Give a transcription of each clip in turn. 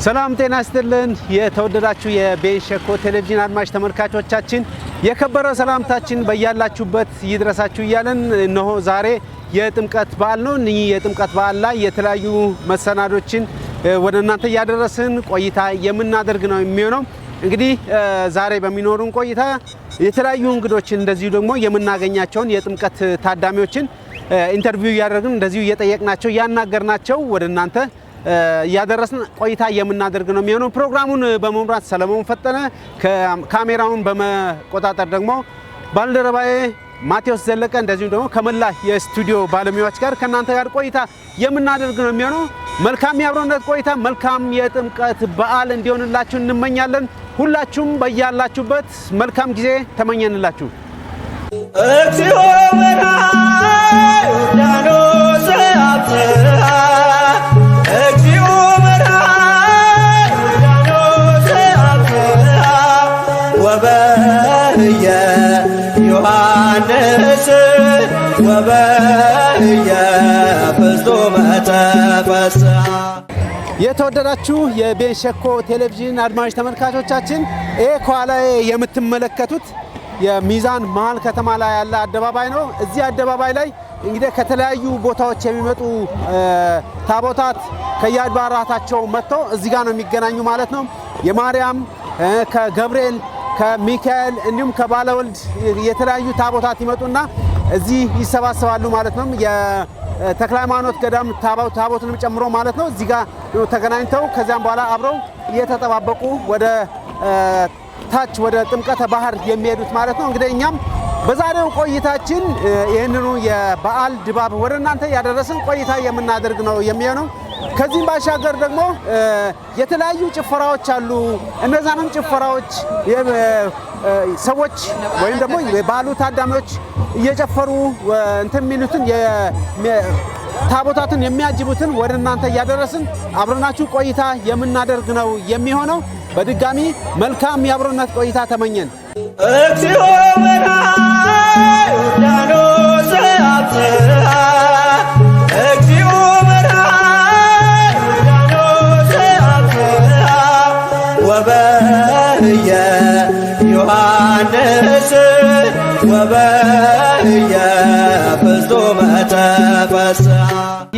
ሰላም ጤና ይስጥልን የተወደዳችሁ የቤንሸኮ ቴሌቪዥን አድማጭ ተመልካቾቻችን የከበረ ሰላምታችን በያላችሁበት ይድረሳችሁ እያለን እነሆ ዛሬ የጥምቀት በዓል ነው። እኚህ የጥምቀት በዓል ላይ የተለያዩ መሰናዶችን ወደ እናንተ ያደረስን ቆይታ የምናደርግ ነው የሚሆነው። እንግዲህ ዛሬ በሚኖሩን ቆይታ የተለያዩ እንግዶችን እንደዚሁ ደግሞ የምናገኛቸውን የጥምቀት ታዳሚዎችን ኢንተርቪው ያደረግን እንደዚሁ እየጠየቅናቸው ያናገርናቸው ወደ እናንተ ያደረስን ቆይታ የምናደርግ ነው የሚሆነው። ፕሮግራሙን በመምራት ሰለሞን ፈጠነ፣ ካሜራውን በመቆጣጠር ደግሞ ባልደረባዬ ማቴዎስ ዘለቀ እንደዚሁ ደግሞ ከመላ የስቱዲዮ ባለሙያዎች ጋር ከናንተ ጋር ቆይታ የምናደርግ ነው የሚሆነው። መልካም የአብሮነት ቆይታ፣ መልካም የጥምቀት በዓል እንዲሆንላችሁ እንመኛለን። ሁላችሁም በያላችሁበት መልካም ጊዜ ተመኘንላችሁ። እግዚኦ መራይ ዮርዳኖስ አብጽሐ እግዚኦ መራይ ዮርዳኖስ አብጽሐ ወበህየ ዮሐንስ ወበህየ ፍጹመ ተፈስሐ። የተወደዳችሁ የቤንሸኮ ቴሌቪዥን አድማጭ ተመልካቾቻችን ከኋላ የምትመለከቱት የሚዛን መሃል ከተማ ላይ ያለ አደባባይ ነው። እዚህ አደባባይ ላይ እንግዲህ ከተለያዩ ቦታዎች የሚመጡ ታቦታት ከየአድባራታቸው መጥተው እዚህ ጋር ነው የሚገናኙ ማለት ነው። የማርያም ከገብርኤል ከሚካኤል እንዲሁም ከባለወልድ የተለያዩ ታቦታት ይመጡና እዚህ ይሰባሰባሉ ማለት ነው። የተክለ ሃይማኖት ገዳም ታቦትንም ጨምሮ ማለት ነው። እዚህ ጋር ተገናኝተው ከዚያም በኋላ አብረው እየተጠባበቁ ወደ ታች ወደ ጥምቀተ ባህር የሚሄዱት ማለት ነው። እንግዲህ እኛም በዛሬው ቆይታችን ይህንኑ የበዓል ድባብ ወደ እናንተ ያደረስን ቆይታ የምናደርግ ነው የሚሆነው። ከዚህም ባሻገር ደግሞ የተለያዩ ጭፈራዎች አሉ። እነዛንም ጭፈራዎች ሰዎች ወይም ደግሞ የበዓሉ ታዳሚዎች እየጨፈሩ እንትን የሚሉትን ታቦታትን የሚያጅቡትን ወደ እናንተ ያደረስን አብረናችሁ ቆይታ የምናደርግ ነው የሚሆነው። በድጋሚ መልካም የአብሮነት ቆይታ ተመኘን። እግዚኦ መራይ ዮርዳኖስ አብጽሐ እግዚኦ መራይ ዮርዳኖስ አብጽሐ ወበህየ ዮሐንስ ወበህየ ፍጹመ ተፈስሐ።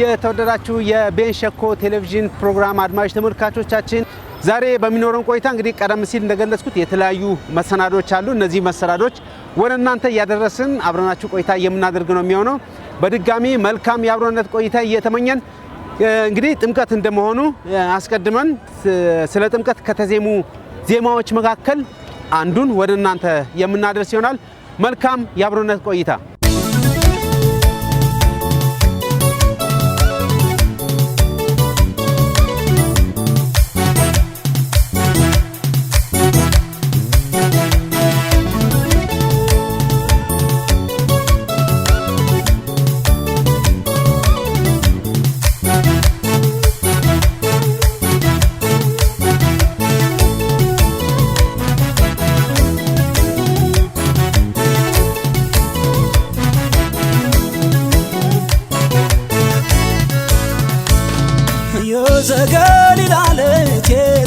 የተወደዳችሁ የቤንሸኮ ቴሌቪዥን ፕሮግራም አድማጭ ተመልካቾቻችን ዛሬ በሚኖረን ቆይታ እንግዲህ ቀደም ሲል እንደገለጽኩት የተለያዩ መሰናዶች አሉ። እነዚህ መሰናዶች ወደ እናንተ ያደረስን አብረናችሁ ቆይታ የምናደርግ ነው የሚሆነው። በድጋሚ መልካም የአብሮነት ቆይታ እየተመኘን እንግዲህ ጥምቀት እንደመሆኑ አስቀድመን ስለ ጥምቀት ከተዜሙ ዜማዎች መካከል አንዱን ወደ እናንተ የምናደርስ ይሆናል። መልካም የአብሮነት ቆይታ።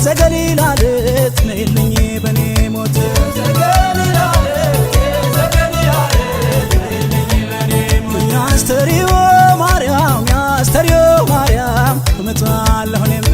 ዘገሊላለት ነይልኝ በኔ ሞት ያስተሪዮ ማርያም ያስተሪዮ ማርያም እመጣለሁ እኔም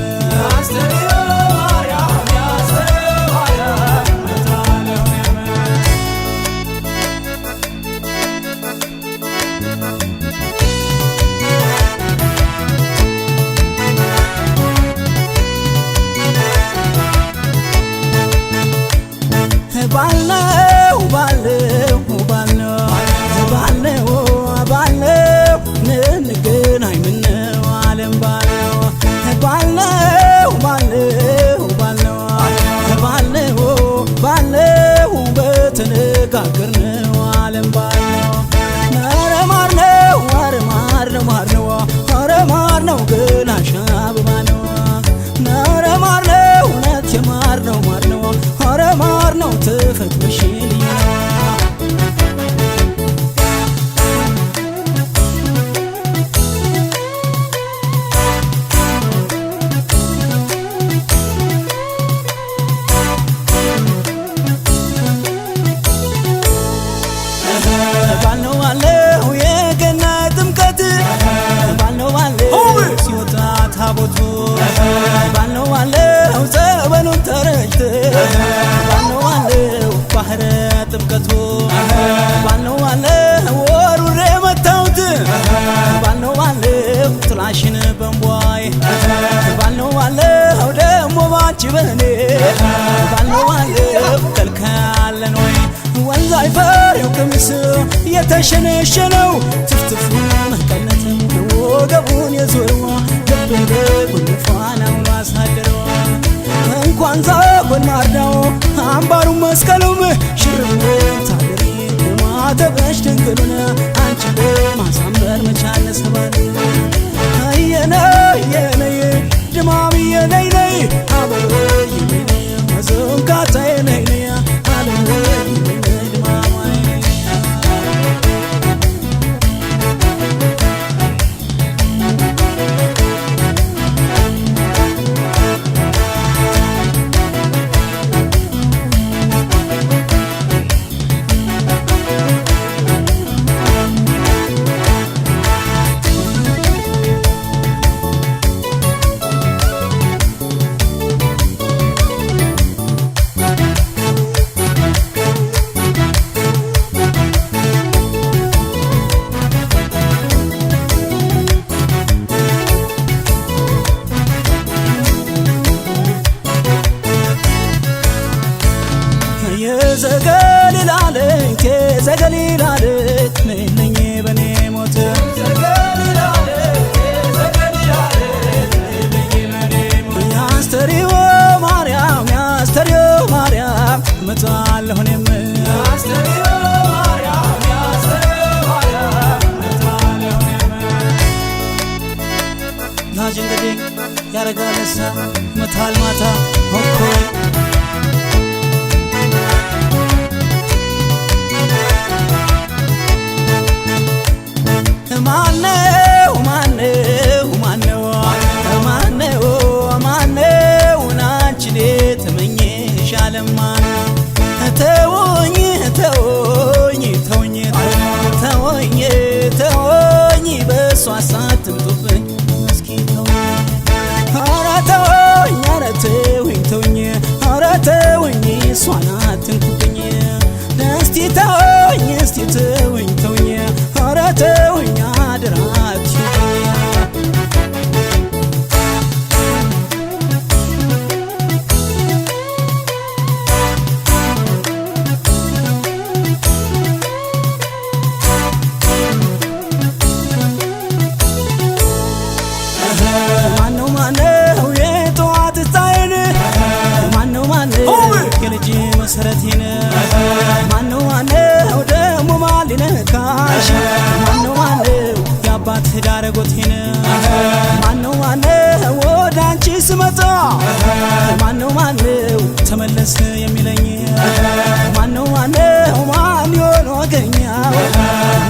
ማር ነው ተፈጥሮሽ ልዩ ነው ጥላሽን በንቧይ ባልነው ባለው ደሞ ባንቺ በኔ ባልነው ባለው ከልካለን ወይ ወንዝ አይፈሬው ቅሚስ የተሸነሸነው ትፍትፉ መቀነትም ወገቡን የዞረው ልቤ ጉንፋናው ማሳደረው እንኳን ዛጎን ማርዳው አምባሩን መስቀሉም ሽርብ ታደሪ ማተበሽ ድንግሉን አንቺ ማሳመር መቻል ሰባል የነ ድማም የነይ ነይ አበሮ የነይ መዘንካታ የነይ ነይ አለወ የነይ ድማም ዘገሊላለት ነኝ በኔ ሞት ያስተሪው ማርያም መጣለሁ እኔም ናጅ እንግዲህ ያረጋለሳ መታል ማታ ሆኮይ ተወኝ በሷ ሳትምጡብኝ እስኪ ተወኝ ኧረ ተወኝ እሷን አትንኩብኝ እስቲ ተወኝ ኧረ ተወኝ አደራ አትሽኝ መሰረቴን ማነው ደሞ ማሊነካሽ ማነው ያባት ዳረጎቴን ማነው ወዳንቺ ስመጣ ማነው ተመለስ የሚለኝ ማነው ማን ይሆን ወገኛው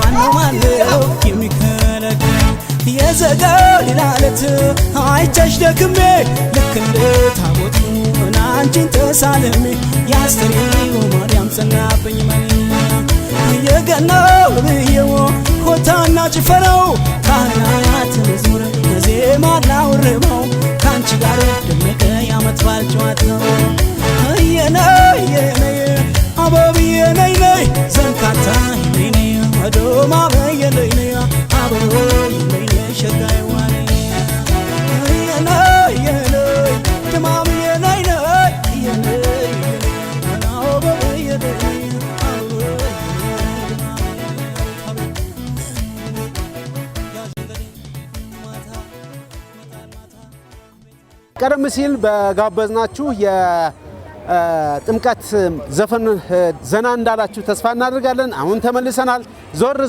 ማነው የሚከለክለኝ የዘገሊላለት አይቼሽ ደክሜ ልክ እንደ ታቦቱ አንቺን ተሳልሜ ያስተሪው ማርያም ጸናብኝ የገናው ብየው ሆታና ጭፈራው ካህናት መዝሙር ዜማና ውርባው ካንቺ ጋር ደመቀ ያመት ባል ጨዋታው የነይ አበብዬ ነይ ዘንካታ ነይ አዶማ በየለይ አበቦ ነይ ሸጋይ ዋኔ የነይ ድማም የነይ ቀደም ሲል በጋበዝናችሁ የጥምቀት ዘፈን ዘና እንዳላችሁ ተስፋ እናደርጋለን። አሁን ተመልሰናል።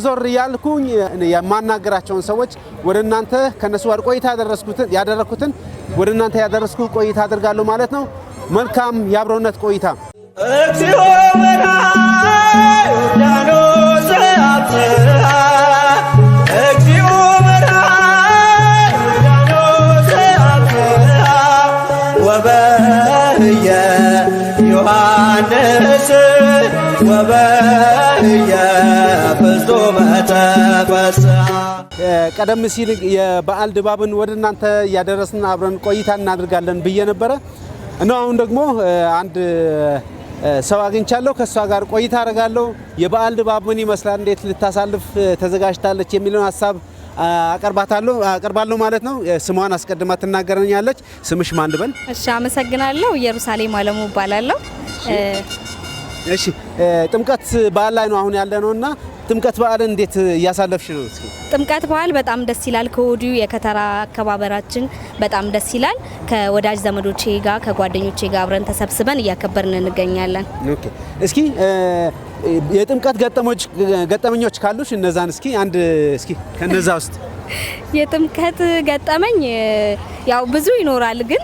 ዞር ያልኩኝ የማናገራቸውን ሰዎች ወደናንተ ከነሱ ጋር ቆይታ ያደረኩትን ወደናንተ ያደረስኩ ቆይታ አደርጋለሁ ማለት ነው። መልካም ያብሮነት ቆይታ እግዚኦ በራይ ዮርዳኖስ አብጽሐ እግዚኦ በራይ ዮርዳኖስ አብጽሐ ወበህየ ዮሐንስ ወበህየ ፍጹመ ተፈስሐ። ቀደም ሲል የበዓል ድባብን ወደ እናንተ እያደረስን አብረን ቆይታ እናደርጋለን ብዬ ነበረ እና አሁን ደግሞ አንድ ሰው አግኝቻለሁ። ከሷ ጋር ቆይታ አደርጋለሁ። የበዓል ድባብ ምን ይመስላል፣ እንዴት ልታሳልፍ ተዘጋጅታለች የሚለውን ሀሳብ አቀርባለሁ ማለት ነው። ስሟን አስቀድማ ትናገረኛለች። ስምሽ ማን ልበል? እሺ፣ አመሰግናለሁ። ኢየሩሳሌም አለሙ እባላለሁ። እሺ፣ ጥምቀት በዓል ላይ ነው አሁን ያለነውና ጥምቀት በዓልን እንዴት እያሳለፍሽ ነው? እስኪ ጥምቀት በዓል በጣም ደስ ይላል። ከወዲሁ የከተራ አከባበራችን በጣም ደስ ይላል። ከወዳጅ ዘመዶቼ ጋር ከጓደኞቼ ጋር አብረን ተሰብስበን እያከበርን እንገኛለን። ኦኬ፣ እስኪ የጥምቀት ገጠመኞች ካሉሽ እነዛን እስኪ ከነዛ ውስጥ የጥምቀት ገጠመኝ ያው ብዙ ይኖራል፣ ግን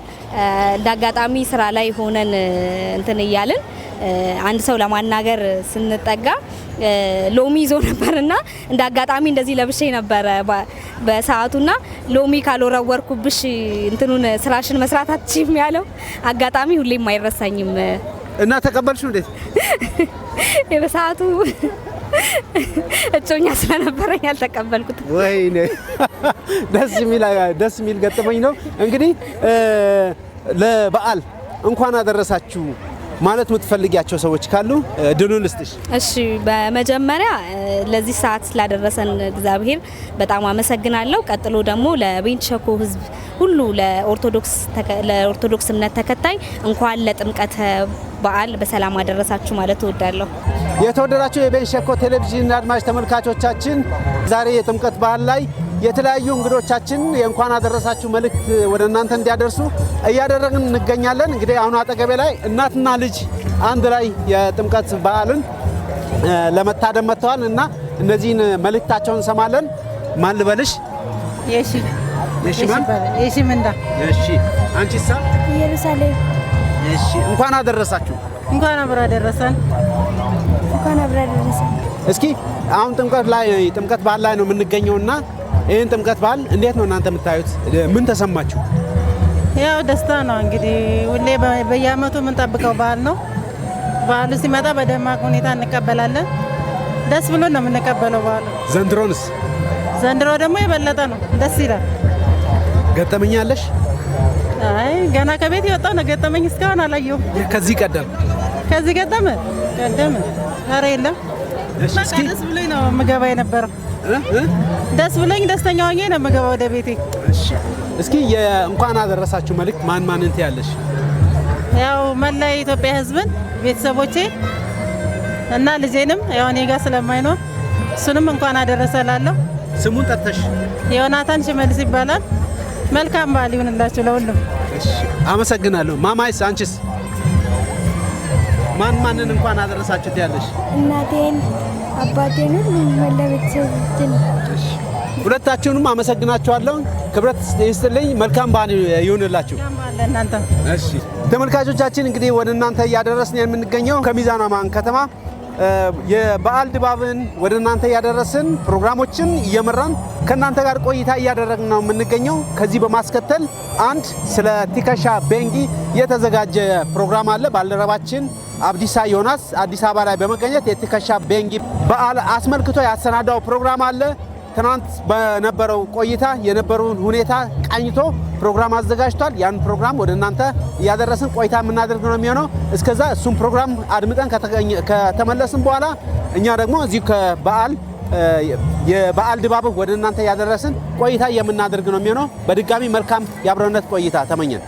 እንዳጋጣሚ ስራ ላይ ሆነን እንትን እያልን አንድ ሰው ለማናገር ስንጠጋ ሎሚ ይዞ ነበርና እንዳጋጣሚ እንደዚህ ለብሼ ነበር በሰዓቱና ሎሚ ካልወረወርኩብሽ እንትኑን ስራሽን መስራት አትችይም ያለው አጋጣሚ ሁሌም አይረሳኝም። እና ተቀበልሽ እንዴት? በሰዓቱ እጮኛ ስለነበረኝ አልተቀበልኩት። ወይኔ ደስ የሚል ገጠመኝ ነው። እንግዲህ ለበዓል እንኳን አደረሳችሁ ማለት የምትፈልጊያቸው ሰዎች ካሉ ድሉን ልስጥሽ። እሺ፣ በመጀመሪያ ለዚህ ሰዓት ስላደረሰን እግዚአብሔር በጣም አመሰግናለሁ። ቀጥሎ ደግሞ ለቤንች ሸኮ ሕዝብ ሁሉ ለኦርቶዶክስ እምነት ተከታይ እንኳን ለጥምቀት በዓል በሰላም አደረሳችሁ ማለት እወዳለሁ። የተወደዳችሁ የቤንች ሸኮ ቴሌቪዥን አድማጭ ተመልካቾቻችን ዛሬ የጥምቀት በዓል ላይ የተለያዩ እንግዶቻችን የእንኳን አደረሳችሁ መልእክት ወደ እናንተ እንዲያደርሱ እያደረግን እንገኛለን። እንግዲህ አሁን አጠገቤ ላይ እናትና ልጅ አንድ ላይ የጥምቀት በዓልን ለመታደም መጥተዋል እና እነዚህን መልእክታቸውን እንሰማለን። ማን ልበልሽ? የሺ ምንዳ። እሺ፣ አንቺሳ? ኢየሩሳሌም። እሺ፣ እንኳን አደረሳችሁ። እንኳን አብራ ደረሰን። እንኳን አብራ ደረሰን። እስኪ አሁን ጥምቀት በዓል ላይ ነው የምንገኘውና ይህን ጥምቀት በዓል እንዴት ነው እናንተ የምታዩት? ምን ተሰማችሁ? ያው ደስታ ነው እንግዲህ ሁሌ በየዓመቱ የምንጠብቀው በዓል ነው። በዓሉ ሲመጣ በደማቅ ሁኔታ እንቀበላለን። ደስ ብሎ ነው የምንቀበለው በዓሉ። ዘንድሮንስ? ዘንድሮ ደግሞ የበለጠ ነው፣ ደስ ይላል። ገጠመኝ አለሽ? አይ ገና ከቤት የወጣው ነው። ገጠመኝ እስካሁን አላየሁም። ከዚህ ቀደም ኧረ የለም። እስኪ ደስ ብሎኝ ነው የምገባ የነበረው። ደስ ብሎኝ ደስተኛ ሆኜ ነው የምገባው ወደ ቤቴ። እስኪ የእንኳን አደረሳችሁ መልእክት ማን ትያለሽ? ያው መላ የኢትዮጵያ ሕዝብን ቤተሰቦቼ እና ልጄንም ያው እኔ ጋር ስለማይኖር እሱንም እንኳን አደረሰ እላለሁ። ስሙን ጠርተሽ? ዮናታን ሽመልስ ይባላል። መልካም በዓል ይሁንላችሁ ለሁሉም። አመሰግናለሁ። ማማይስ አንቺስ? ማንን እንኳን አደረሳችሁ ትያለሽ? እናቴን፣ አባቴን፣ መላ ቤተሰቦቼን። ሁለታችሁንም አመሰግናችኋለሁ። ክብረት ይስጥልኝ። መልካም በዓል ይሁንላችሁ። እናንተ። እሺ ተመልካቾቻችን እንግዲህ ወደ እናንተ እያደረስን የምንገኘው ከሚዛን አማን ከተማ የበዓል ድባብን ወደ እናንተ እያደረስን ፕሮግራሞችን እየመራን ከእናንተ ጋር ቆይታ እያደረግን ነው የምንገኘው። ከዚህ በማስከተል አንድ ስለ ቲከሻ ቤንጊ የተዘጋጀ ፕሮግራም አለ። ባልደረባችን አብዲሳ ዮናስ አዲስ አበባ ላይ በመገኘት የቲከሻ ቤንጊ በዓል አስመልክቶ ያሰናዳው ፕሮግራም አለ። ትናንት በነበረው ቆይታ የነበረውን ሁኔታ ቃኝቶ ፕሮግራም አዘጋጅቷል። ያን ፕሮግራም ወደ እናንተ እያደረስን ቆይታ የምናደርግ ነው የሚሆነው። እስከዛ እሱም ፕሮግራም አድምጠን ከተመለስን በኋላ እኛ ደግሞ እዚሁ የበዓል ድባብ ወደ እናንተ እያደረስን ቆይታ የምናደርግ ነው የሚሆነው። በድጋሚ መልካም የአብሮነት ቆይታ ተመኘን።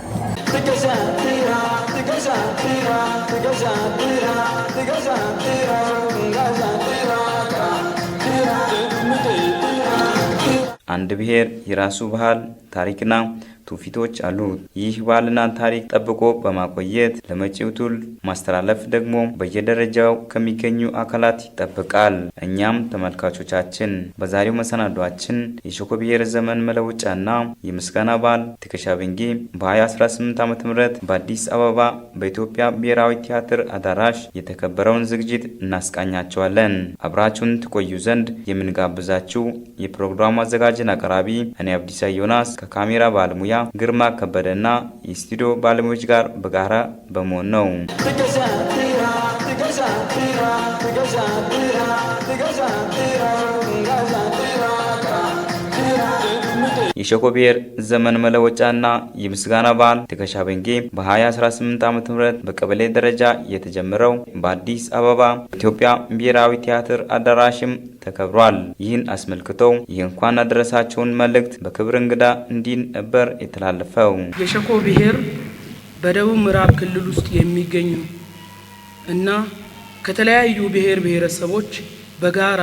አንድ ብሔር የራሱ ባህል ታሪክና ትውፊቶች አሉት። ይህ ባህልና ታሪክ ጠብቆ በማቆየት ለመጪው ትውልድ ማስተላለፍ ደግሞ በየደረጃው ከሚገኙ አካላት ይጠበቃል። እኛም ተመልካቾቻችን በዛሬው መሰናዷችን የሸኮ ብሔር ዘመን መለወጫና የምስጋና በዓል ትከሻ ቤንጌ በ2018 ዓ.ም በአዲስ አበባ በኢትዮጵያ ብሔራዊ ቲያትር አዳራሽ የተከበረውን ዝግጅት እናስቃኛቸዋለን። አብራችሁን ትቆዩ ዘንድ የምንጋብዛችሁ የፕሮግራሙ አዘጋጅና አቅራቢ እኔ አብዲሳ ዮናስ ከካሜራ ባለሙያ ግርማ ከበደና የስቱዲዮ ባለሙያዎች ጋር በጋራ በመሆን ነው። የሸኮ ብሔር ዘመን መለወጫና የምስጋና በዓል ትከሻ ቤንጌ በ2018 ዓ.ም በቀበሌ ደረጃ የተጀመረው በአዲስ አበባ ኢትዮጵያ ብሔራዊ ቲያትር አዳራሽም ተከብሯል። ይህን አስመልክተው የእንኳን አደረሳቸውን መልእክት በክብር እንግዳ እንዲህ ነበር የተላለፈው። የሸኮ ብሔር በደቡብ ምዕራብ ክልል ውስጥ የሚገኙ እና ከተለያዩ ብሔር ብሔረሰቦች በጋራ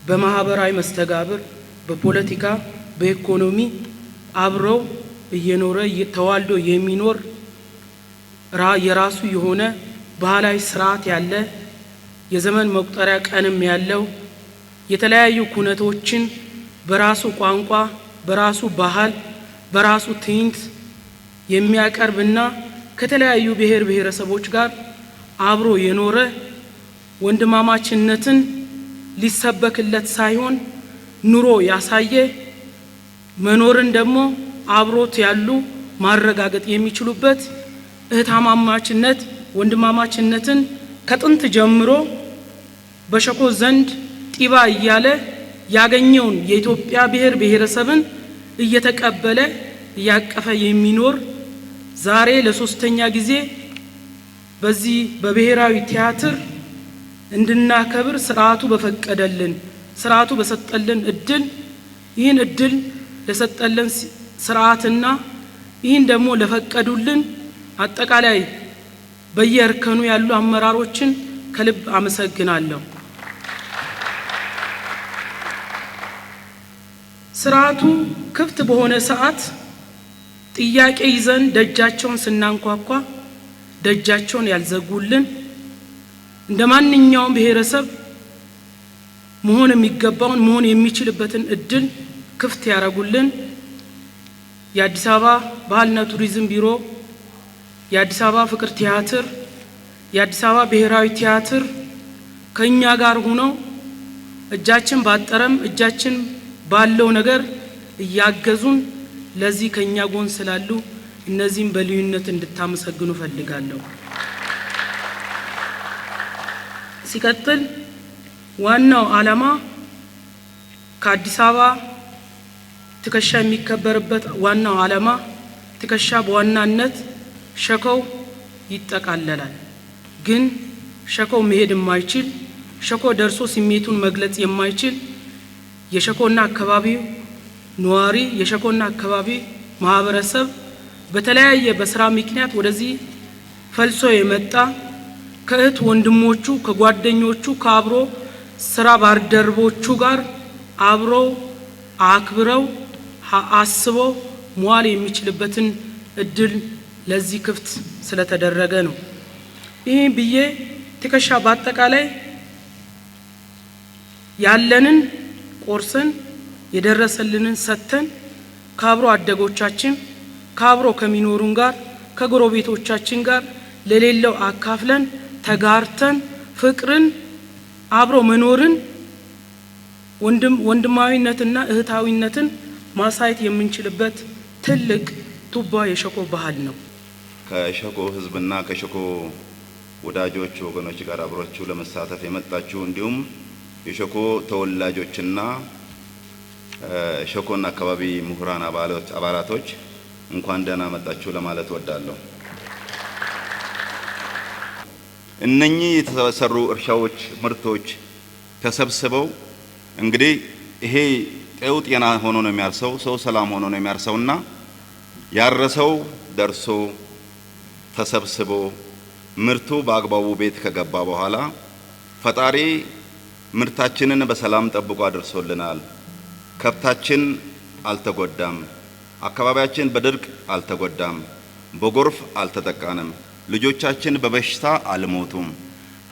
በማህበራዊ መስተጋብር፣ በፖለቲካ፣ በኢኮኖሚ አብረው እየኖረ ተዋልዶ የሚኖር የራሱ የሆነ ባህላዊ ስርዓት ያለ የዘመን መቁጠሪያ ቀንም ያለው የተለያዩ ኩነቶችን በራሱ ቋንቋ፣ በራሱ ባህል፣ በራሱ ትዕይንት የሚያቀርብና ከተለያዩ ብሔር ብሔረሰቦች ጋር አብሮ የኖረ ወንድማማችነትን ሊሰበክለት ሳይሆን ኑሮ ያሳየ መኖርን ደግሞ አብሮት ያሉ ማረጋገጥ የሚችሉበት እህታማማችነት ወንድማማችነትን ከጥንት ጀምሮ በሸኮ ዘንድ ጢባ እያለ ያገኘውን የኢትዮጵያ ብሔር ብሔረሰብን እየተቀበለ እያቀፈ የሚኖር ዛሬ ለሶስተኛ ጊዜ በዚህ በብሔራዊ ቲያትር እንድናከብር ስርዓቱ በፈቀደልን ስርዓቱ በሰጠልን እድል ይህን እድል ለሰጠልን ስርዓትና ይህን ደግሞ ለፈቀዱልን አጠቃላይ በየእርከኑ ያሉ አመራሮችን ከልብ አመሰግናለሁ። ስርዓቱ ክፍት በሆነ ሰዓት ጥያቄ ይዘን ደጃቸውን ስናንኳኳ ደጃቸውን ያልዘጉልን እንደማንኛውም ብሔረሰብ መሆን የሚገባውን መሆን የሚችልበትን እድል ክፍት ያረጉልን የአዲስ አበባ ባህልና ቱሪዝም ቢሮ፣ የአዲስ አበባ ፍቅር ቲያትር፣ የአዲስ አበባ ብሔራዊ ቲያትር ከኛ ጋር ሆነው እጃችን ባጠረም እጃችን ባለው ነገር እያገዙን ለዚህ ከኛ ጎን ስላሉ እነዚህም በልዩነት እንድታመሰግኑ ፈልጋለሁ። ሲቀጥል ዋናው ዓላማ ከአዲስ አበባ ትከሻ የሚከበርበት ዋናው ዓላማ ትከሻ በዋናነት ሸኮው ይጠቃለላል። ግን ሸኮው መሄድ የማይችል ሸኮ ደርሶ ስሜቱን መግለጽ የማይችል የሸኮና አካባቢው ነዋሪ የሸኮና አካባቢ ማህበረሰብ በተለያየ በስራ ምክንያት ወደዚህ ፈልሶ የመጣ ከእህት ወንድሞቹ ከጓደኞቹ ከአብሮ ስራ ባልደረቦቹ ጋር አብረው አክብረው አስበው መዋል የሚችልበትን እድል ለዚህ ክፍት ስለተደረገ ነው። ይሄን ብዬ ትከሻ በአጠቃላይ ያለንን ቆርሰን የደረሰልንን ሰተን ከአብሮ አደጎቻችን ከአብሮ ከሚኖሩን ጋር ከጎረቤቶቻችን ጋር ለሌለው አካፍለን ተጋርተን ፍቅርን አብሮ መኖርን ወንድማዊነትና እህታዊነትን ማሳየት የምንችልበት ትልቅ ቱባ የሸኮ ባህል ነው። ከሸኮ ህዝብና ከሸኮ ወዳጆች ወገኖች ጋር አብራችሁ ለመሳተፍ የመጣችሁ እንዲሁም የሸኮ ተወላጆችና ሸኮና አካባቢ ምሁራን አባላቶች እንኳን ደህና መጣችሁ ለማለት ወዳለሁ። እነኚህ የተሰሩ እርሻዎች ምርቶች ተሰብስበው እንግዲህ ይሄ ጤው ጤና ሆኖ ነው የሚያርሰው፣ ሰው ሰላም ሆኖ ነው የሚያርሰውና ያረሰው ደርሶ ተሰብስቦ ምርቱ በአግባቡ ቤት ከገባ በኋላ ፈጣሪ ምርታችንን በሰላም ጠብቆ አድርሶልናል። ከብታችን አልተጎዳም፣ አካባቢያችን በድርቅ አልተጎዳም፣ በጎርፍ አልተጠቃንም፣ ልጆቻችን በበሽታ አልሞቱም፣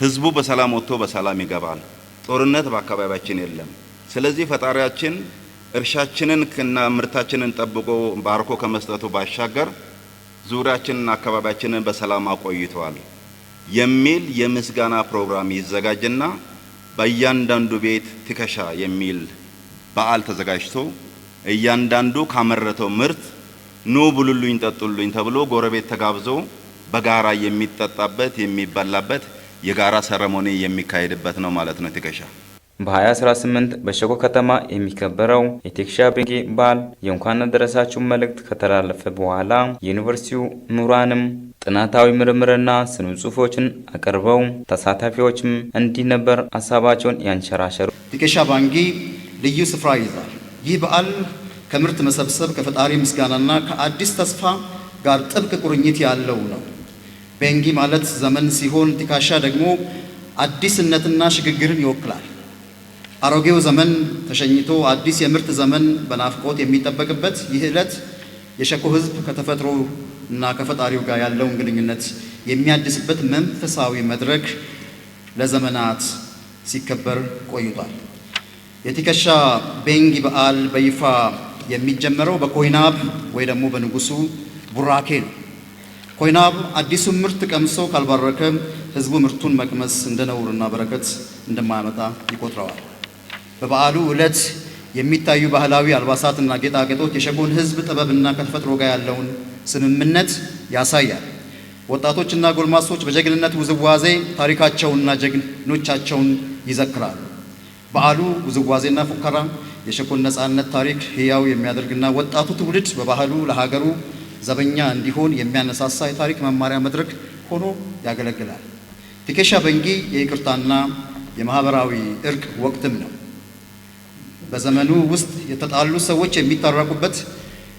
ህዝቡ በሰላም ወጥቶ በሰላም ይገባል፣ ጦርነት በአካባቢያችን የለም። ስለዚህ ፈጣሪያችን እርሻችንን እና ምርታችንን ጠብቆ ባርኮ ከመስጠቱ ባሻገር ዙሪያችንን አካባቢያችንን በሰላም አቆይቷል የሚል የምስጋና ፕሮግራም ይዘጋጅና በእያንዳንዱ ቤት ትከሻ የሚል በዓል ተዘጋጅቶ እያንዳንዱ ካመረተው ምርት ኑ ብሉልኝ ጠጡልኝ ተብሎ ጎረቤት ተጋብዞ በጋራ የሚጠጣበት የሚበላበት የጋራ ሰረሞኒ የሚካሄድበት ነው ማለት ነው ትከሻ። በ2018 በሸኮ ከተማ የሚከበረው የትከሻ ቤንጌ በዓል የእንኳን አደረሳችሁ መልእክት ከተላለፈ በኋላ የዩኒቨርሲቲው ምሁራንም ጥናታዊ ምርምርና ስነ ጽሁፎችን አቀርበው ተሳታፊዎችም እንዲህ ነበር ሀሳባቸውን ያንሸራሸሩ። ትከሻ ባንጌ ልዩ ስፍራ ይዛል። ይህ በዓል ከምርት መሰብሰብ ከፈጣሪ ምስጋናና ከአዲስ ተስፋ ጋር ጥብቅ ቁርኝት ያለው ነው። ቤንጌ ማለት ዘመን ሲሆን ትከሻ ደግሞ አዲስነትና ሽግግርን ይወክላል። አሮጌው ዘመን ተሸኝቶ አዲስ የምርት ዘመን በናፍቆት የሚጠበቅበት ይህ ዕለት የሸኮ ህዝብ ከተፈጥሮ እና ከፈጣሪው ጋር ያለውን ግንኙነት የሚያድስበት መንፈሳዊ መድረክ ለዘመናት ሲከበር ቆይቷል። የትከሻ ቤንጌ በዓል በይፋ የሚጀመረው በኮይናብ ወይ ደግሞ በንጉሱ ቡራኬ ነው። ኮይናብ አዲሱን ምርት ቀምሶ ካልባረከ ህዝቡ ምርቱን መቅመስ እንደ ነውርና በረከት እንደማያመጣ ይቆጥረዋል። በበዓሉ ዕለት የሚታዩ ባህላዊ አልባሳትና ጌጣጌጦች የሸኮን ህዝብ ጥበብና ከተፈጥሮ ጋር ያለውን ስምምነት ያሳያል። ወጣቶችና ጎልማሶች በጀግንነት ውዝዋዜ ታሪካቸውንና ጀግኖቻቸውን ይዘክራሉ። በዓሉ ውዝዋዜና ፉከራ የሸኮን ነጻነት ታሪክ ህያው የሚያደርግና ወጣቱ ትውልድ በባህሉ ለሀገሩ ዘበኛ እንዲሆን የሚያነሳሳ የታሪክ መማሪያ መድረክ ሆኖ ያገለግላል። ትከሻ ቤንጌ የይቅርታና የማህበራዊ እርቅ ወቅትም ነው። በዘመኑ ውስጥ የተጣሉ ሰዎች የሚታረቁበት፣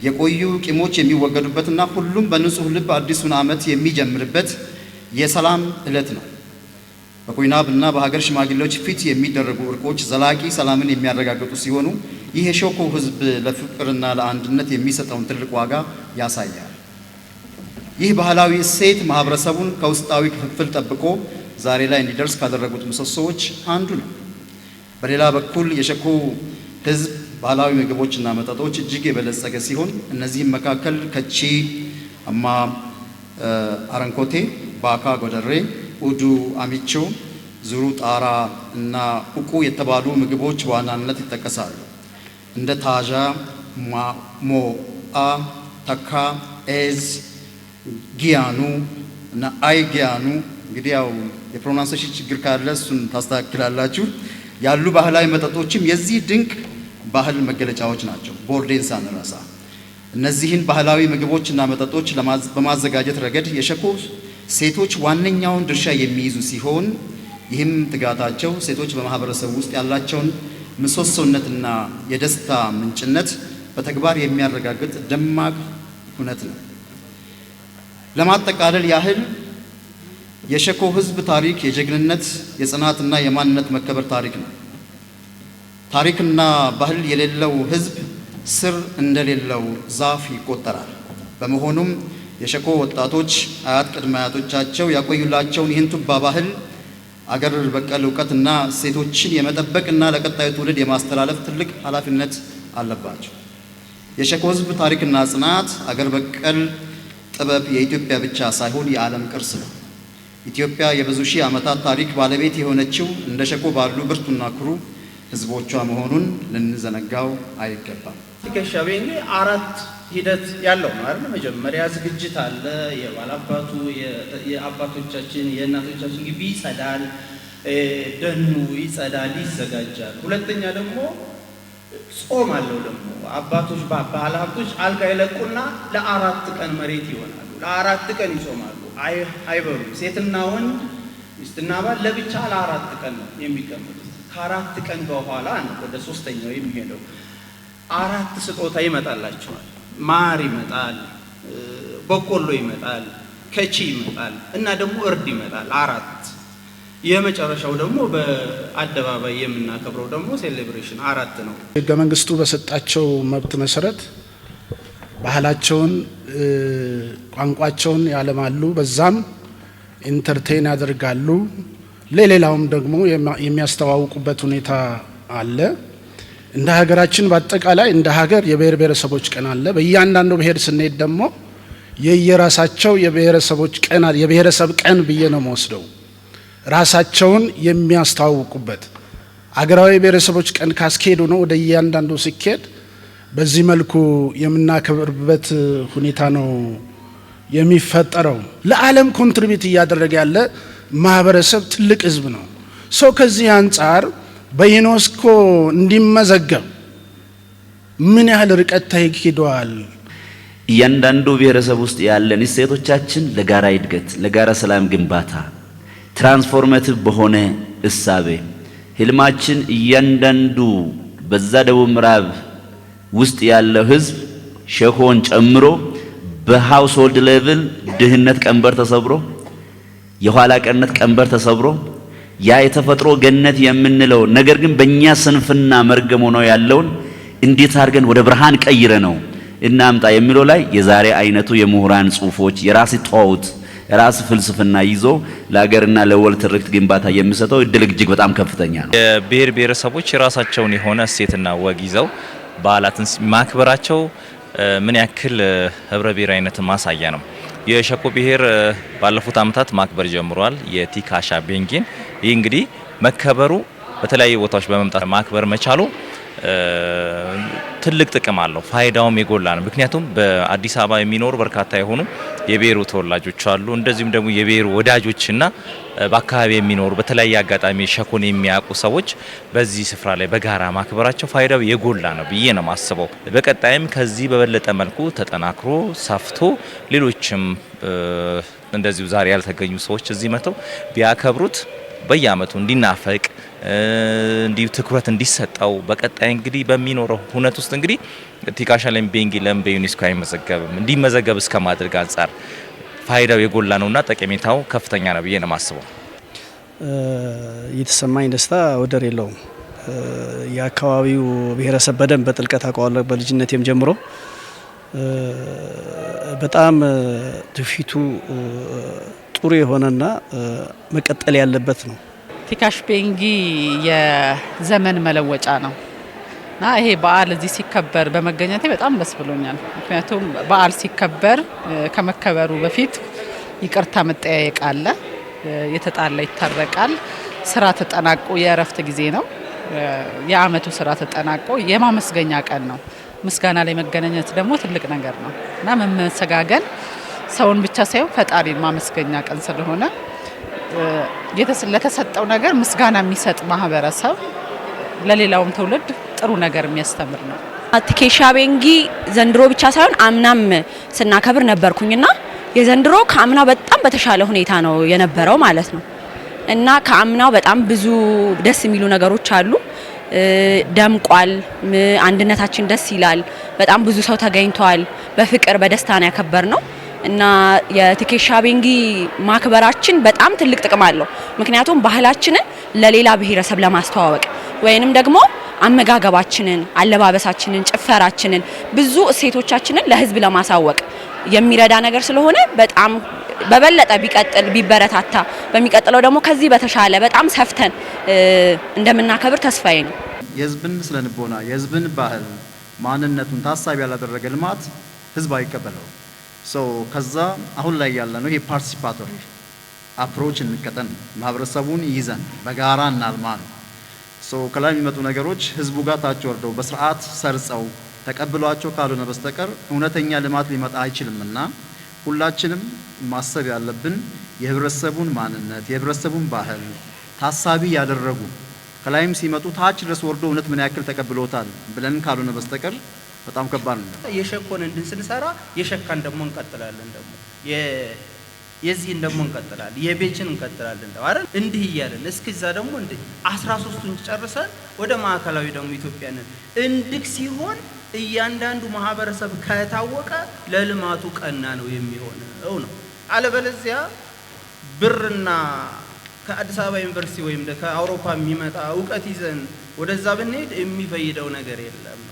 የቆዩ ቂሞች የሚወገዱበትና ሁሉም በንጹህ ልብ አዲሱን ዓመት የሚጀምርበት የሰላም ዕለት ነው። በኮይናብና በሀገር ሽማግሌዎች ፊት የሚደረጉ እርቆች ዘላቂ ሰላምን የሚያረጋግጡ ሲሆኑ ይህ የሸኮ ህዝብ ለፍቅርና ለአንድነት የሚሰጠውን ትልቅ ዋጋ ያሳያል። ይህ ባህላዊ እሴት ማህበረሰቡን ከውስጣዊ ክፍፍል ጠብቆ ዛሬ ላይ እንዲደርስ ካደረጉት ምሰሶዎች አንዱ ነው። በሌላ በኩል የሸኮ ህዝብ ባህላዊ ምግቦችና መጠጦች እጅግ የበለጸገ ሲሆን እነዚህም መካከል ከቺ፣ አማ አረንኮቴ፣ ባካ ጎደሬ፣ ኡዱ አሚቾ፣ ዙሩ ጣራ እና ኡቁ የተባሉ ምግቦች በዋናነት ይጠቀሳሉ። እንደ ታዣ፣ ሞአ፣ ተካ፣ ኤዝ፣ ጊያኑ እና አይ ጊያኑ እንግዲህ ያው የፕሮናንሴሽን ችግር ካለ እሱን ታስተካክላላችሁ ያሉ ባህላዊ መጠጦችም የዚህ ድንቅ ባህል መገለጫዎች ናቸው። ቦርዴን ሳንረሳ እነዚህን ባህላዊ ምግቦችና መጠጦች በማዘጋጀት ረገድ የሸኮ ሴቶች ዋነኛውን ድርሻ የሚይዙ ሲሆን ይህም ትጋታቸው ሴቶች በማህበረሰቡ ውስጥ ያላቸውን ምሰሶነትና የደስታ ምንጭነት በተግባር የሚያረጋግጥ ደማቅ ሁነት ነው። ለማጠቃለል ያህል የሸኮ ህዝብ ታሪክ የጀግንነት፣ የጽናትና የማንነት መከበር ታሪክ ነው። ታሪክና ባህል የሌለው ህዝብ ስር እንደሌለው ዛፍ ይቆጠራል። በመሆኑም የሸኮ ወጣቶች አያት ቅድመ አያቶቻቸው ያቆዩላቸውን ይህን ቱባ ባህል አገር በቀል እውቀትና እሴቶችን የመጠበቅና ለቀጣዩ ትውልድ የማስተላለፍ ትልቅ ኃላፊነት አለባቸው። የሸኮ ህዝብ ታሪክና ጽናት አገር በቀል ጥበብ የኢትዮጵያ ብቻ ሳይሆን የዓለም ቅርስ ነው። ኢትዮጵያ የብዙ ሺህ ዓመታት ታሪክ ባለቤት የሆነችው እንደ ሸኮ ባሉ ብርቱና ኩሩ ህዝቦቿ መሆኑን ልንዘነጋው አይገባም። ትከሻ ቤንጌ አራት ሂደት ያለው ነው አይደል? መጀመሪያ ዝግጅት አለ። የባላባቱ የአባቶቻችን የእናቶቻችን ግቢ ይጸዳል፣ ደኑ ይጸዳል፣ ይዘጋጃል። ሁለተኛ ደግሞ ጾም አለው። ደግሞ አባቶች ባለሀብቶች አልጋ ይለቁና ለአራት ቀን መሬት ይሆናሉ። ለአራት ቀን ይጾማሉ፣ አይበሉም። ሴትና ወንድ ሚስትና ባል ለብቻ ለአራት ቀን ነው የሚቀመጡት። ከአራት ቀን በኋላ ነው ወደ ሶስተኛው የሚሄደው። አራት ስጦታ ይመጣላቸዋል። ማር ይመጣል፣ በቆሎ ይመጣል፣ ከቺ ይመጣል እና ደግሞ እርድ ይመጣል። አራት። የመጨረሻው ደግሞ በአደባባይ የምናከብረው ደግሞ ሴሌብሬሽን አራት ነው። ህገ መንግስቱ በሰጣቸው መብት መሰረት ባህላቸውን ቋንቋቸውን ያለማሉ በዛም ኢንተርቴን ያደርጋሉ ለሌላውም ደግሞ የሚያስተዋውቁበት ሁኔታ አለ እንደ ሀገራችን በአጠቃላይ እንደ ሀገር የብሔር ብሔረሰቦች ቀን አለ በእያንዳንዱ ብሔር ስንሄድ ደግሞ የየራሳቸው የብሔረሰቦች ቀን የብሔረሰብ ቀን ብዬ ነው የምወስደው ራሳቸውን የሚያስተዋውቁበት አገራዊ ብሔረሰቦች ቀን ካስኬዱ ነው ወደ እያንዳንዱ ሲኬድ በዚህ መልኩ የምናከብርበት ሁኔታ ነው የሚፈጠረው ለዓለም ኮንትሪቢዩት ያደረገ ያለ ማህበረሰብ ትልቅ ህዝብ ነው ሰው ከዚህ አንፃር በዩኔስኮ እንዲመዘገብ ምን ያህል ርቀት ተሄዷል እያንዳንዱ ብሔረሰብ ውስጥ ያለን እሴቶቻችን ለጋራ እድገት ለጋራ ሰላም ግንባታ ትራንስፎርሜቲቭ በሆነ እሳቤ ህልማችን እያንዳንዱ በዛ ደቡብ ምዕራብ ውስጥ ያለው ህዝብ ሸኮን ጨምሮ በሃውስሆልድ ሌቭል ድህነት ቀንበር ተሰብሮ የኋላ ቀርነት ቀንበር ተሰብሮ ያ የተፈጥሮ ገነት የምንለው ነገር ግን በእኛ ስንፍና መርገም ሆኖ ያለውን እንዴት አድርገን ወደ ብርሃን ቀይረ ነው እናምጣ የሚለው ላይ የዛሬ አይነቱ የምሁራን ጽሁፎች የራስ ጣውት ራስ ፍልስፍና ይዞ ለሀገርና ለወል ትርክት ግንባታ የሚሰጠው እድል እጅግ በጣም ከፍተኛ ነው የብሔር ብሔረሰቦች የራሳቸውን የሆነ እሴትና ወግ ይዘው በዓላትን ማክበራቸው ምን ያክል ህብረ ብሔራዊነትን ማሳያ ነው የሸኮ ብሔር ባለፉት አመታት ማክበር ጀምሯል የቲካሻ ቤንጊን ይህ እንግዲህ መከበሩ በተለያዩ ቦታዎች በመምጣት ማክበር መቻሉ ትልቅ ጥቅም አለው ፋይዳውም የጎላ ነው ምክንያቱም በአዲስ አበባ የሚኖሩ በርካታ የሆኑ የብሔሩ ተወላጆች አሉ እንደዚህም ደግሞ የብሔሩ ወዳጆችና በአካባቢ የሚኖሩ በተለያየ አጋጣሚ ሸኮን የሚያውቁ ሰዎች በዚህ ስፍራ ላይ በጋራ ማክበራቸው ፋይዳው የጎላ ነው ብዬ ነው ማስበው በቀጣይም ከዚህ በበለጠ መልኩ ተጠናክሮ ሰፍቶ ሌሎችም እንደዚሁ ዛሬ ያልተገኙ ሰዎች እዚህ መተው ቢያከብሩት በየአመቱ እንዲናፈቅ እንዲሁ ትኩረት እንዲሰጣው በቀጣይ እንግዲህ በሚኖረው ሁነት ውስጥ እንግዲህ ቲካሻ ቤንጊ በዩኔስኮ አይመዘገብም እንዲመዘገብ እስከማድረግ አንፃር ፋይዳው የጎላ ነውና ጠቀሜታው ከፍተኛ ነው ብዬ ነው ማስበው የተሰማኝ ደስታ ወደር የለውም የአካባቢው ብሔረሰብ በደንብ በጥልቀት አውቀዋለሁ በልጅነቴም ጀምሮ በጣም ትውፊቱ ጥሩ የሆነና መቀጠል ያለበት ነው ቲካሽ ቤንጊ የዘመን መለወጫ ነው እና ይሄ በዓል እዚህ ሲከበር በመገኘቴ በጣም ደስ ብሎኛል ምክንያቱም በዓል ሲከበር ከመከበሩ በፊት ይቅርታ መጠያየቅ አለ የተጣላ ይታረቃል ስራ ተጠናቆ የእረፍት ጊዜ ነው የአመቱ ስራ ተጠናቆ የማመስገኛ ቀን ነው ምስጋና ላይ መገናኘት ደግሞ ትልቅ ነገር ነው እና መመሰጋገን ሰውን ብቻ ሳይሆን ፈጣሪን ማመስገኛ ቀን ስለሆነ ለተሰጠው ነገር ምስጋና የሚሰጥ ማህበረሰብ ለሌላውም ትውልድ ጥሩ ነገር የሚያስተምር ነው ቲካሻ ቤንጊ ዘንድሮ ብቻ ሳይሆን አምናም ስናከብር ነበርኩኝና የዘንድሮ ከአምናው በጣም በተሻለ ሁኔታ ነው የነበረው ማለት ነው እና ከአምናው በጣም ብዙ ደስ የሚሉ ነገሮች አሉ ደምቋል አንድነታችን ደስ ይላል በጣም ብዙ ሰው ተገኝቷል በፍቅር በደስታ ነው ያከበርነው እና የቲካሻ ቤንጊ ማክበራችን በጣም ትልቅ ጥቅም አለው ምክንያቱም ባህላችንን ለሌላ ብሔረሰብ ለማስተዋወቅ ወይንም ደግሞ አመጋገባችንን አለባበሳችንን ጭፈራችንን ብዙ እሴቶቻችንን ለህዝብ ለማሳወቅ የሚረዳ ነገር ስለሆነ በጣም በበለጠ ቢቀጥል ቢበረታታ በሚቀጥለው ደግሞ ከዚህ በተሻለ በጣም ሰፍተን እንደምናከብር ተስፋዬ ነው የህዝብን ስለንቦና የህዝብን ባህል ማንነቱን ታሳቢ ያላደረገ ልማት ህዝብ አይቀበለው ከዛ አሁን ላይ ያለ ነው ይሄ ፓርቲሲፓቶሪ አፕሮች እንከተን ማህበረሰቡን ይዘን በጋራ እናልማ ነው ከላይ የሚመጡ ነገሮች ህዝቡ ጋር ታች ወርደው በስርዓት ሰርጸው ተቀብሏቸው ካልሆነ በስተቀር እውነተኛ ልማት ሊመጣ አይችልምና ሁላችንም ማሰብ ያለብን የህብረተሰቡን ማንነት የህብረተሰቡን ባህል ታሳቢ ያደረጉ ከላይም ሲመጡ ታች ድረስ ወርዶ እውነት ምን ያክል ተቀብሎታል ብለን ካልሆነ በስተቀር በጣም ከባድ ነው የሸኮን እንድንሰራ የሸካን ደግሞ እንቀጥላለን ደግሞ የዚህን ደግሞ እንቀጥላለን የቤችን እንቀጥላለን አይደል እንዲህ ይያለን እስከዛ ደግሞ እንደ 13ቱን ጨርሰን ወደ ማዕከላዊ ደግሞ ኢትዮጵያንን እንድክ ሲሆን እያንዳንዱ ማህበረሰብ ከታወቀ ለልማቱ ቀና ነው የሚሆነው ነው አለበለዚያ ብርና ከአዲስ አበባ ዩኒቨርሲቲ ወይም ከአውሮፓ የሚመጣ ዕውቀት ይዘን ወደዛ ብንሄድ የሚፈይደው ነገር የለም ነው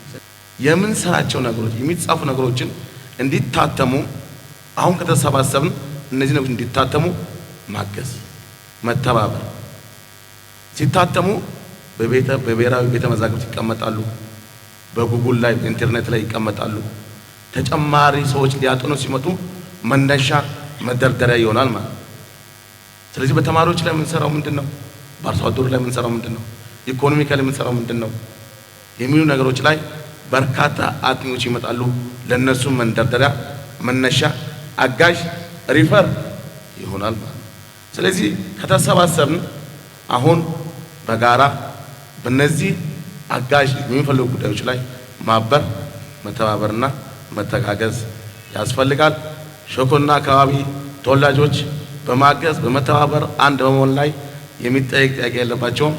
የምንሰራቸው ነገሮች የሚጻፉ ነገሮችን እንዲታተሙ አሁን ከተሰባሰብን እነዚህ ነገሮች እንዲታተሙ ማገዝ፣ መተባበር ሲታተሙ በብሔራዊ ቤተ መዛግብት ይቀመጣሉ፣ በጉግል ላይ ኢንተርኔት ላይ ይቀመጣሉ። ተጨማሪ ሰዎች ሊያጠኑ ሲመጡ መነሻ መደርደሪያ ይሆናል ማለት። ስለዚህ በተማሪዎች ላይ የምንሰራው ምንድነው? በአርሶ አደሩ ላይ የምንሰራው ምንድነው? ኢኮኖሚካሊ የምንሰራው ምንድነው? የሚሉ ነገሮች ላይ በርካታ አጥኚዎች ይመጣሉ። ለነሱ መንደርደሪያ፣ መነሻ፣ አጋዥ ሪፈር ይሆናል ማለት። ስለዚህ ከተሰባሰብን አሁን በጋራ በእነዚህ አጋዥ የሚፈልጉ ጉዳዮች ላይ ማበር፣ መተባበርና መተጋገዝ ያስፈልጋል። ሸኮና አካባቢ ተወላጆች በማገዝ በመተባበር አንድ በመሆን ላይ የሚጠይቅ ጥያቄ የለባቸውም።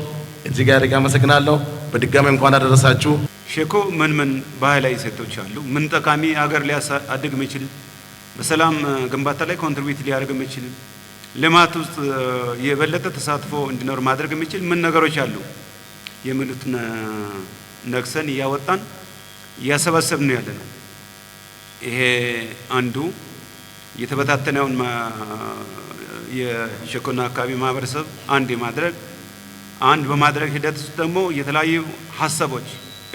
እዚህ ጋር አመሰግናለሁ። በድጋሚ እንኳን አደረሳችሁ። ሸኮ ምን ባህላዊ እሴቶች አሉ? ምን ጠቃሚ አገር ሊያሳድግ የሚችል በሰላም ግንባታ ላይ ኮንትሪቢዩት ሊያደርግ የሚችል ልማት ውስጥ የበለጠ ተሳትፎ እንዲኖር ማድረግ የሚችል ምን ነገሮች አሉ የሚሉትን ነቅሰን እያወጣን እያሰባሰብን ነው ያለነው። ይሄ አንዱ የተበታተነውን የሸኮና አካባቢ ማህበረሰብ አንድ በማድረግ ሂደት ውስጥ ደግሞ የተለያዩ ሀሳቦች፣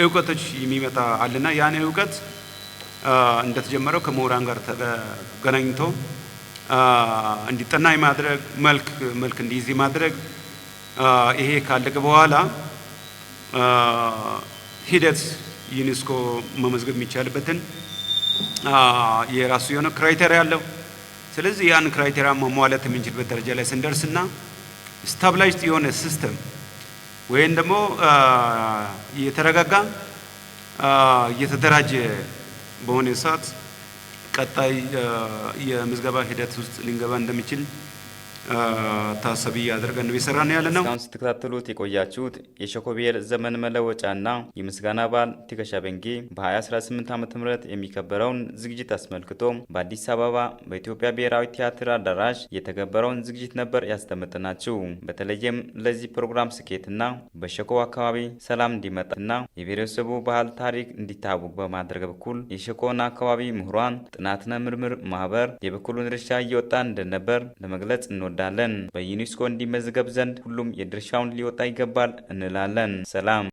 እውቀቶች የሚመጣ አለና ያን እውቀት እንደተጀመረው ከምሁራን ጋር ተገናኝቶ እንዲጠና የማድረግ መልክ እንዲይዝ ማድረግ ይሄ ካለቀ በኋላ ሂደት ዩኔስኮ መመዝገብ የሚቻልበትን የራሱ የሆነ ክራይቴሪያ አለው። ስለዚህ ያን ክራይቴሪያ ማሟላት የምንችልበት ደረጃ ላይ ስንደርስና ስታብላይዝድ የሆነ ሲስተም ወይም ደግሞ የተረጋጋ የተደራጀ በሆነ ሰዓት ቀጣይ የምዝገባ ሂደት ውስጥ ሊንገባ እንደሚችል ታሳቢ ያደርገን እየሰራን ያለነው። እስካሁን ስትከታተሉት የቆያችሁት የሸኮ ብሔር ዘመን መለወጫና የምስጋና በዓል ቲከሻ በንጌ በ2018 ዓ.ም የሚከበረውን ዝግጅት አስመልክቶ በአዲስ አበባ በኢትዮጵያ ብሔራዊ ቲያትር አዳራሽ የተከበረውን ዝግጅት ነበር ያስደመጥናችሁ። በተለይም ለዚህ ፕሮግራም ስኬትና በሸኮ አካባቢ ሰላም እንዲመጣና የብሔረሰቡ ባህል ታሪክ እንዲታወቅ በማድረግ በኩል የሸኮና አካባቢ ምሁራን ጥናትና ምርምር ማህበር የበኩሉን ድርሻ እየወጣ እንደነበር ለመግለጽ እንወዳለን። በዩኔስኮ እንዲመዝገብ ዘንድ ሁሉም የድርሻውን ሊወጣ ይገባል እንላለን። ሰላም።